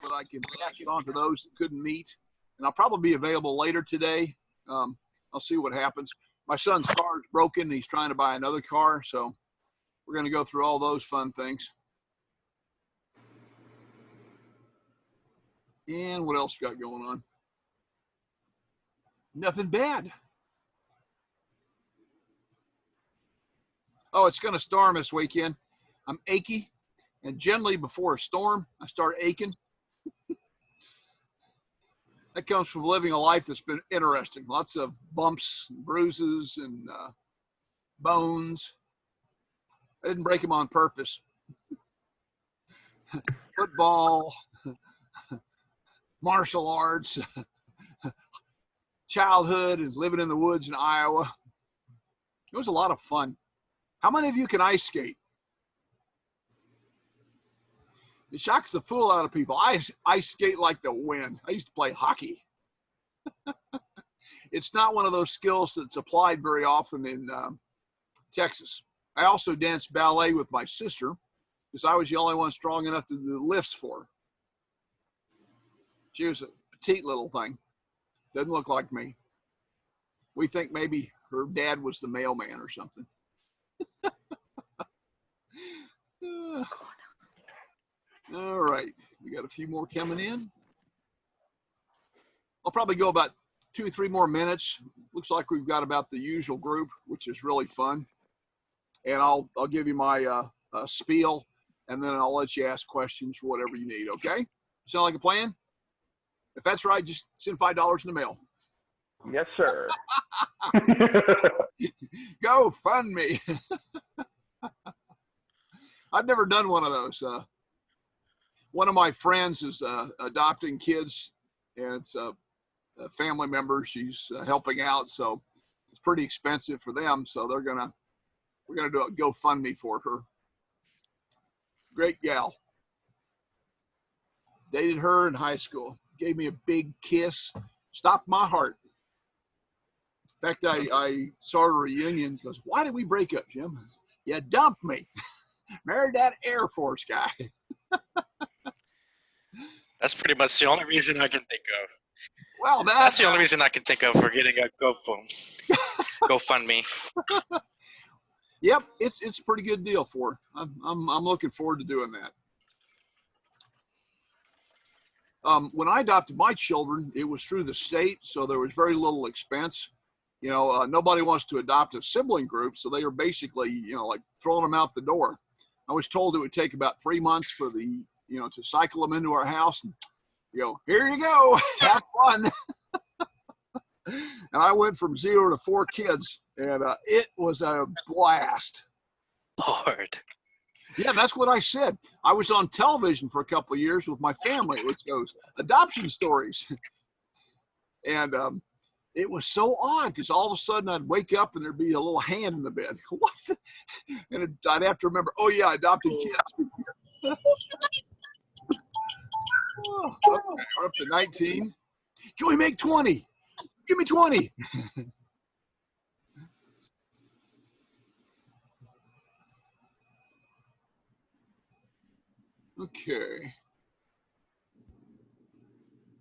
but I can pass it on to those that couldn't meet. And I'll probably be available later today. I'll see what happens. My son's car is broken. He's trying to buy another car. So we're going to go through all those fun things. And what else we got going on? Nothing bad. Oh, it's going to storm this weekend. I'm achy. And generally before a storm, I start aching. That comes from living a life that's been interesting. Lots of bumps, and bruises, and bones. I didn't break them on purpose. Football, martial arts, childhood, and living in the woods in Iowa. It was a lot of fun. How many of you can ice skate? It shocks the fool out of people. I ice skate like the wind. I used to play hockey. It's not one of those skills that's applied very often in Texas. I also danced ballet with my sister because I was the only one strong enough to do lifts for her. She was a petite little thing. Doesn't look like me. We think maybe her dad was the mailman or something. All right, we got a few more coming in. I'll probably go about 2 or 3 more minutes. Looks like we've got about the usual group, which is really fun. And I'll give you my spiel, and then I'll let you ask questions for whatever you need. Okay? Sound like a plan? If that's right, just send $5 in the mail. Yes, sir. Go fund me. I've never done one of those. One of my friends is adopting kids, and it's a family member she's helping out, so it's pretty expensive for them. So we're gonna do a GoFundMe for her. Great gal. Dated her in high school. Gave me a big kiss. Stopped my heart. In fact, I saw a reunion. She goes, "Why did we break up, Jim?" "You dumped me. Married that Air Force guy." That's pretty much the only reason I can think of. Well, that's the only reason I can think of for getting a GoFundMe. Yep, it's a pretty good deal for her. I'm looking forward to doing that. When I adopted my children, it was through the state, so there was very little expense. You know, nobody wants to adopt a sibling group, so they are basically, like throwing them out the door. I was told it would take about 3 months for the, to cycle them into our house and, here you go, have fun. And I went from 0 to 4 kids, and it was a blast. Lord. Yeah, that's what I said. I was on television for a couple of years with my family, which goes adoption stories. And it was so odd because all of a sudden I'd wake up and there'd be a little hand in the bed. What? And I'd have to remember, oh yeah, adopting kids. Oh, okay, we're up to 19. Can we make 20? Give me 20. Okay.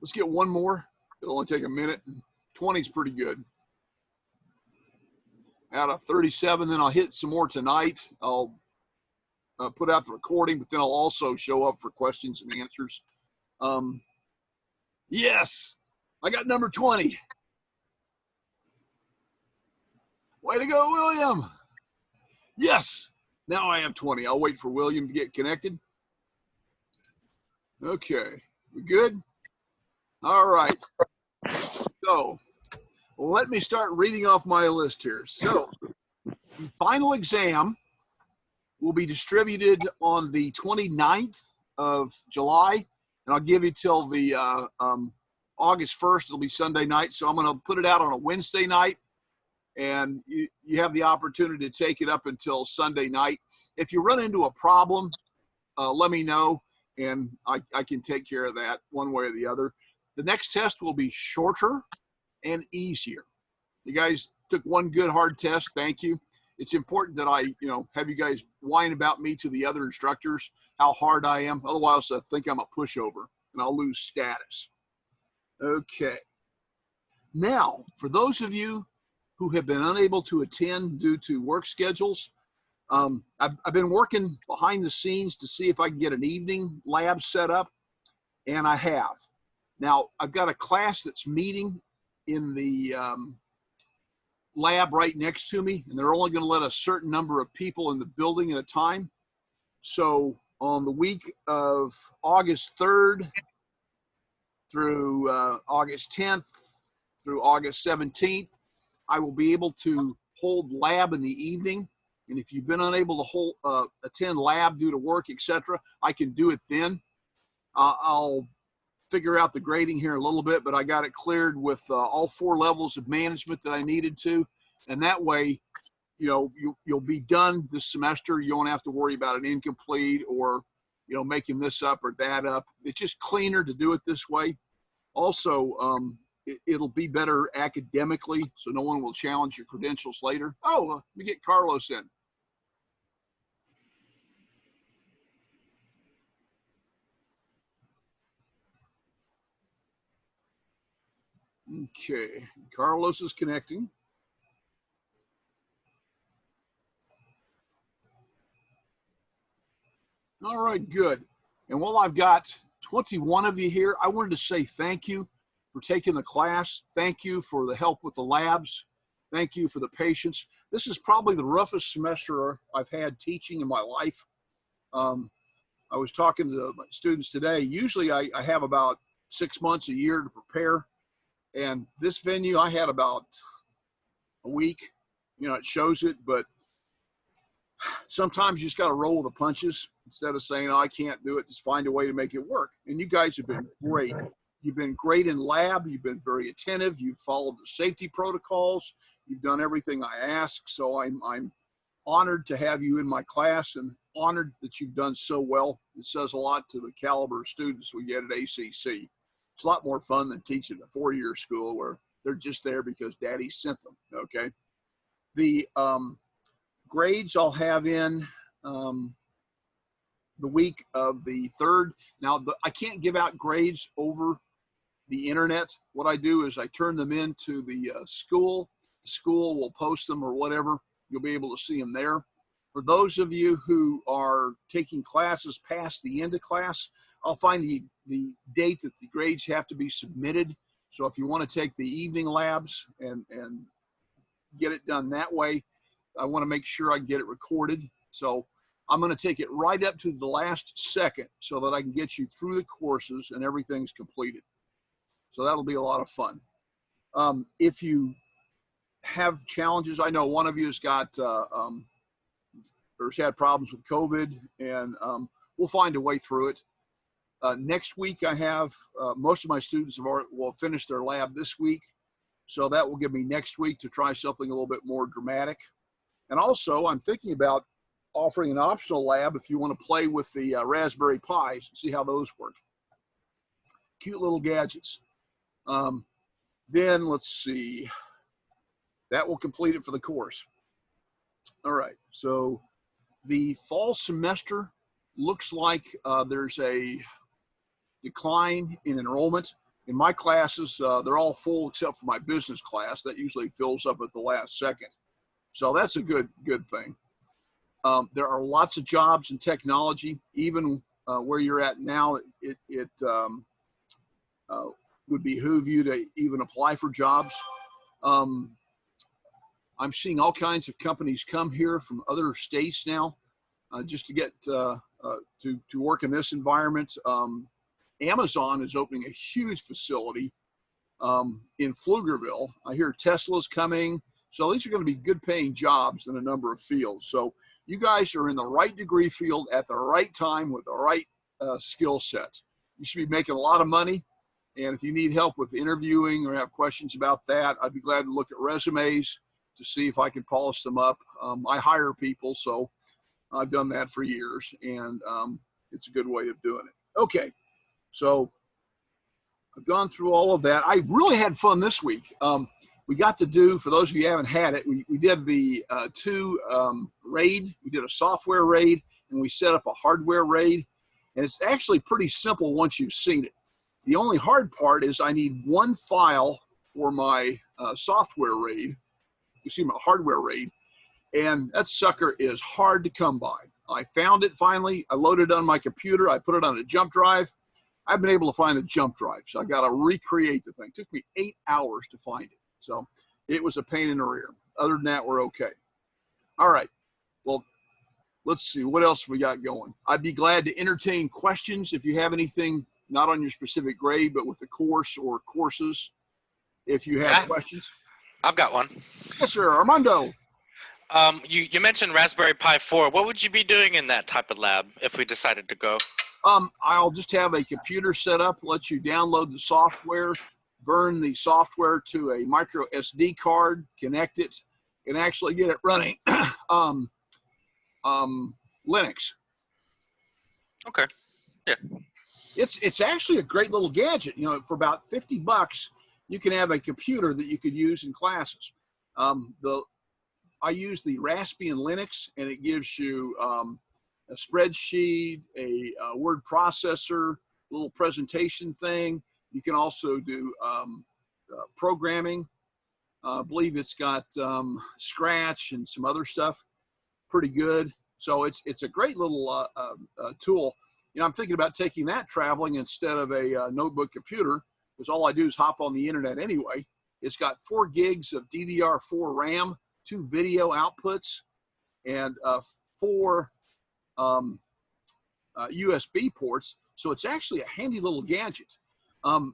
Let's get one more. It'll only take a minute. 20 is pretty good. Out of 37, then I'll hit some more tonight. I'll put out the recording, but then I'll also show up for questions and answers. Yes, I got number 20. Way to go, William. Yes, now I have 20. I'll wait for William to get connected. Okay, we good? All right. So let me start reading off my list here. So the final exam will be distributed on the 29th of July, and I'll give you till the August 1st. It'll be Sunday night, so I'm going to put it out on a Wednesday night, and you have the opportunity to take it up until Sunday night. If you run into a problem, let me know, and I can take care of that one way or the other. The next test will be shorter and easier. You guys took one good hard test. Thank you. It's important that I, have you guys whine about me to the other instructors, how hard I am. Otherwise, I think I'm a pushover. and I'll lose status. Okay. Now, for those of you who have been unable to attend due to work schedules, I've been working behind the scenes to see if I can get an evening lab set up, and I have. Now, I've got a class that's meeting in the lab right next to me, and they're only going to let a certain number of people in the building at a time. So on the week of August 3rd through August 10th through August 17th, I will be able to hold lab in the evening. And if you've been unable to attend lab due to work, etc., I can do it then. I'll figure out the grading here in a little bit, but I got it cleared with all 4 levels of management that I needed to. And that way, you know, you'll be done this semester. You don't have to worry about an incomplete or, you know, making this up or that up. It's just cleaner to do it this way. Also, it'll be better academically, so no one will challenge your credentials later. Oh, let me get Carlos in. Okay, Carlos is connecting. All right, good. And while I've got 21 of you here, I wanted to say thank you for taking the class. Thank you for the help with the labs. Thank you for the patience. This is probably the roughest semester I've had teaching in my life. I was talking to my students today. Usually I have about 6 months, a year to prepare. And this venue, I had about a week. You know, it shows it, but sometimes you just got to roll with the punches instead of saying, oh, I can't do it. Just find a way to make it work. And you guys have been great. You've been great in lab. You've been very attentive. You've followed the safety protocols. You've done everything I asked. So I'm honored to have you in my class and honored that you've done so well. It says a lot to the caliber of students we get at ACC. It's a lot more fun than teaching a 4-year school where they're just there because daddy sent them, okay? The grades I'll have in the week of the 3rd. Now, I can't give out grades over the internet. What I do is I turn them into the school. The school will post them or whatever. You'll be able to see them there. For those of you who are taking classes past the end of class, I'll find the date that the grades have to be submitted. So if you want to take the evening labs and get it done that way, I want to make sure I get it recorded. So I'm going to take it right up to the last second so that I can get you through the courses and everything's completed. So that'll be a lot of fun. If you have challenges, I know one of you has got or has had problems with COVID, and we'll find a way through it. Next week, I have most of my students will finish their lab this week. So that will give me next week to try something a little bit more dramatic. And also, I'm thinking about offering an optional lab if you want to play with the Raspberry Pis and see how those work. Cute little gadgets. Then let's see. That will complete it for the course. All right. So the fall semester looks like there's a decline in enrollment. In my classes, they're all full except for my business class. That usually fills up at the last second. So that's a good thing. There are lots of jobs in technology. Even where you're at now, it would behoove you to even apply for jobs. I'm seeing all kinds of companies come here from other states now just to get to work in this environment. Amazon is opening a huge facility in Pflugerville. I hear Tesla's coming. So these are going to be good paying jobs in a number of fields. So you guys are in the right degree field at the right time with the right skill set. You should be making a lot of money. And if you need help with interviewing or have questions about that, I'd be glad to look at resumes to see if I can polish them up. I hire people, so I've done that for years, and it's a good way of doing it. Okay, so I've gone through all of that. I really had fun this week. We got to do, for those of you who haven't had it, we did the 2 RAID. We did a software RAID, and we set up a hardware RAID. And it's actually pretty simple once you've seen it. The only hard part is I need one file for my software RAID, my hardware RAID, and that sucker is hard to come by. I found it finally. I loaded it on my computer. I put it on a jump drive. I've been able to find the jump drive, so I got to recreate the thing. It took me 8 hours to find it, so it was a pain in the rear. Other than that, we're okay. All right. Well, let's see. What else we got going? I'd be glad to entertain questions if you have anything not on your specific grade, but with the course or courses, if you have questions. I've got one. Yes, sir. Armando. You mentioned Raspberry Pi 4. What would you be doing in that type of lab if we decided to go? I'll just have a computer set up, let you download the software, burn the software to a micro SD card, connect it, and actually get it running Linux. Okay. Yeah. It's actually a great little gadget. You know, for about $50, you can have a computer that you could use in classes. I use the Raspbian Linux, and it gives you a spreadsheet, a word processor, a little presentation thing. You can also do programming. I believe it's got Scratch and some other stuff. Pretty good. So it's a great little tool. You know, I'm thinking about taking that traveling instead of a notebook computer, because all I do is hop on the internet anyway. It's got 4 gigs of DDR4 RAM, 2 video outputs, and 4 USB ports. So it's actually a handy little gadget.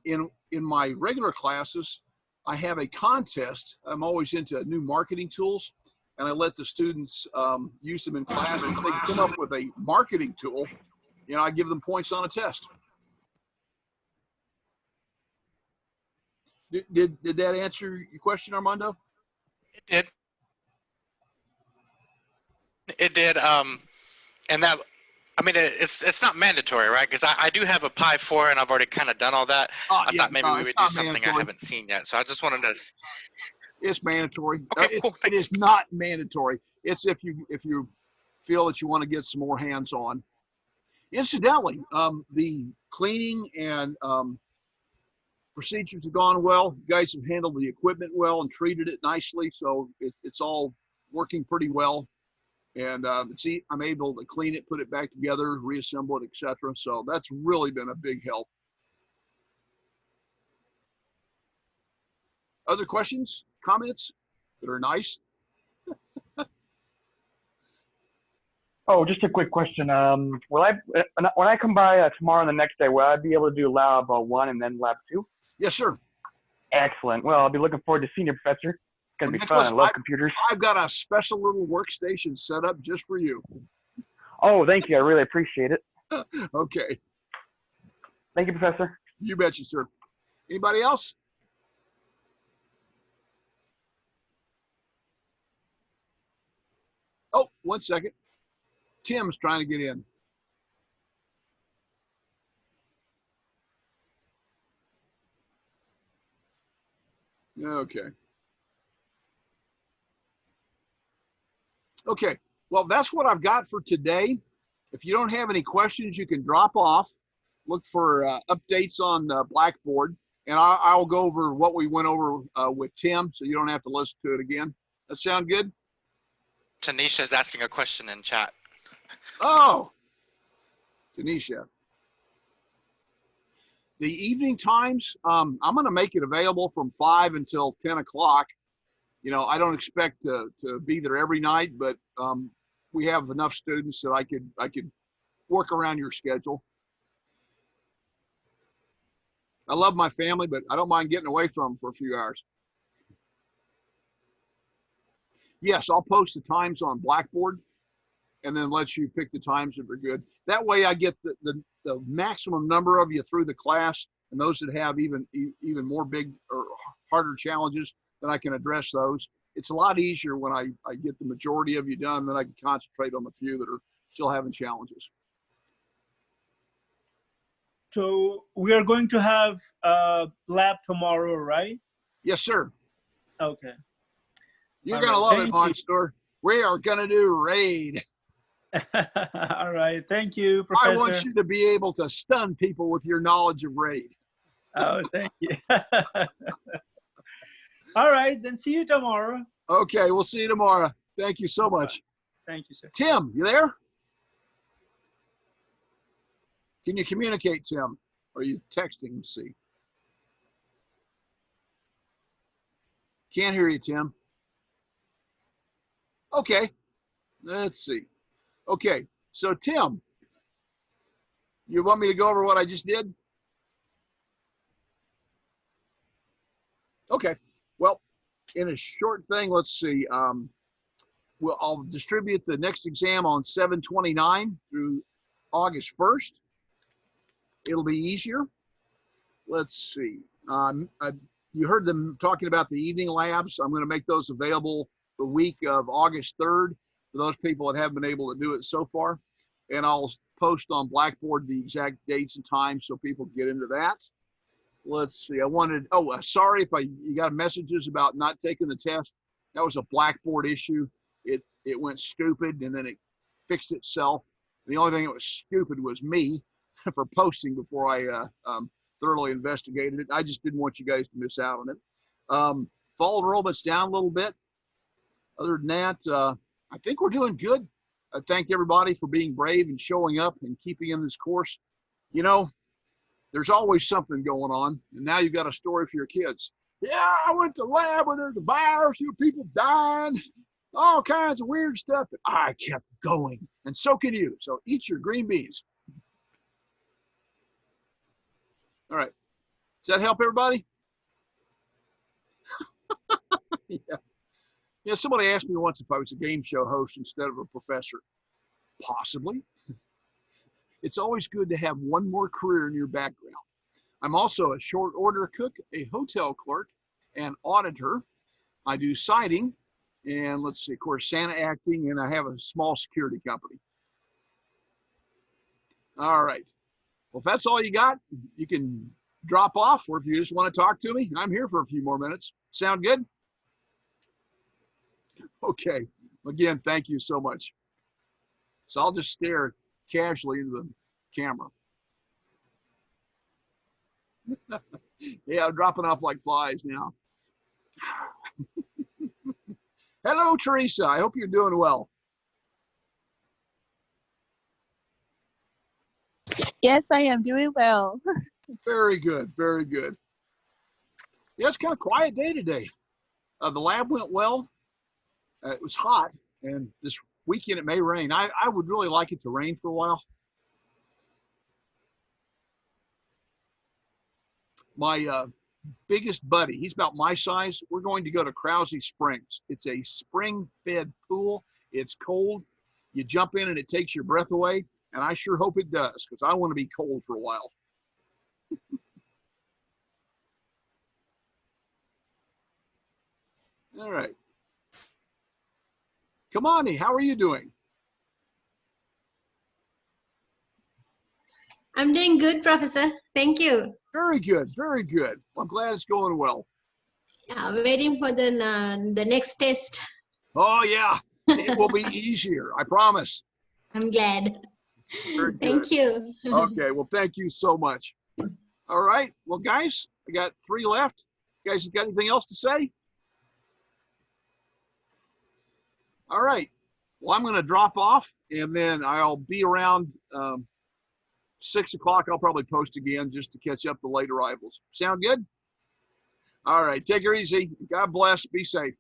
In my regular classes, I have a contest. I'm always into new marketing tools, and I let the students use them in class. And if they come up with a marketing tool, you know, I give them points on a test. Did that answer your question, Armando? It did. It did. And that, I mean, it's not mandatory, right? Because I do have a Pi 4, and I've already kind of done all that. I thought maybe we would do something mandatory. I haven't seen yet. So I just wanted to. It's mandatory. Okay, cool. It is not mandatory. It's if you feel that you want to get some more hands-on. Incidentally, the cleaning and procedures have gone well. You guys have handled the equipment well and treated it nicely, so it's all working pretty well. And I'm able to clean it, put it back together, reassemble it, etc. So that's really been a big help. Other questions, comments that are nice? Oh, just a quick question. When I come by tomorrow and the next day, will I be able to do lab 1 and then lab 2? Yes, sir. Excellent. Well, I'll be looking forward to seeing you, Professor. It's going to be fun. I love computers. I've got a special little workstation set up just for you. Oh, thank you. I really appreciate it. Okay. Thank you, Professor. You betcha, sir. Anybody else? Oh, 1 second. Tim's trying to get in. Okay. Okay. Well, that's what I've got for today. If you don't have any questions, you can drop off. Look for updates on Blackboard, and I'll go over what we went over with Tim, so you don't have to listen to it again. That sound good? Tanisha is asking a question in chat. Oh, Tanisha. The evening times, I'm going to make it available from 5 until 10 o'clock. You know, I don't expect to be there every night, but we have enough students that I could work around your schedule. I love my family, but I don't mind getting away from them for a few hours. Yes, I'll post the times on Blackboard and then let you pick the times that are good. That way I get the maximum number of you through the class, and those that have even more big or harder challenges, then I can address those. It's a lot easier when I get the majority of you done, then I can concentrate on the few that are still having challenges. So we are going to have a lab tomorrow, right? Yes, sir. Okay. You're going to love it, Monster. We are going to do RAID. All right. Thank you, Professor. I want you to be able to stun people with your knowledge of RAID. Oh, thank you. All right, then see you tomorrow. Okay, we'll see you tomorrow. Thank you so much. Thank you, sir. Tim, you there? Can you communicate, Tim? Or are you texting to see? Can't hear you, Tim. Okay, let's see. Okay, so Tim, you want me to go over what I just did? Okay, well, in a short thing, let's see. I'll distribute the next exam on 7/29 through August 1st. It'll be easier. Let's see. You heard them talking about the evening labs. I'm going to make those available the week of August 3rd for those people that haven't been able to do it so far. And I'll post on Blackboard the exact dates and times so people can get into that. Let's see. Sorry if you got messages about not taking the test. That was a Blackboard issue. It went stupid and then it fixed itself. The only thing that was stupid was me for posting before I thoroughly investigated it. I just didn't want you guys to miss out on it. Fall enrollment's down a little bit. Other than that, I think we're doing good. I thank everybody for being brave and showing up and keeping in this course. You know, there's always something going on, and now you've got a story for your kids. Yeah, I went to lab where there's a virus, people dying, all kinds of weird stuff. But I kept going, and so can you. So eat your green beans. All right. Does that help everybody? Yeah. Yeah, somebody asked me once if I was a game show host instead of a professor. Possibly. It's always good to have one more career in your background. I'm also a short order cook, a hotel clerk, and auditor. I do sighting, and let's see, of course, Santa acting, and I have a small security company. All right. Well, if that's all you got, you can drop off, or if you just want to talk to me, I'm here for a few more minutes. Sound good? Okay. Again, thank you so much. So I'll just stare casually into the camera. Yeah, I'm dropping off like flies now. Hello, Teresa. I hope you're doing well. Yes, I am doing well. Very good. Very good. Yeah, it's kind of a quiet day today. The lab went well. It was hot, and this weekend it may rain. I would really like it to rain for a while. My biggest buddy, he's about my size. We're going to go to Krause Springs. It's a spring-fed pool. It's cold. You jump in and it takes your breath away, and I sure hope it does because I want to be cold for a while. All right. Kamani, how are you doing? I'm doing good, Professor. Thank you. Very good, very good. I'm glad it's going well. Yeah, waiting for the next test. Oh yeah, it will be easier, I promise. I'm glad. Very good. Thank you. Okay, well, thank you so much. All right, well, guys, I got 3 left. You guys got anything else to say? All right, well, I'm going to drop off, and then I'll be around 6 o'clock. I'll probably post again just to catch up the late arrivals. Sound good? All right, take her easy. God bless. Be safe.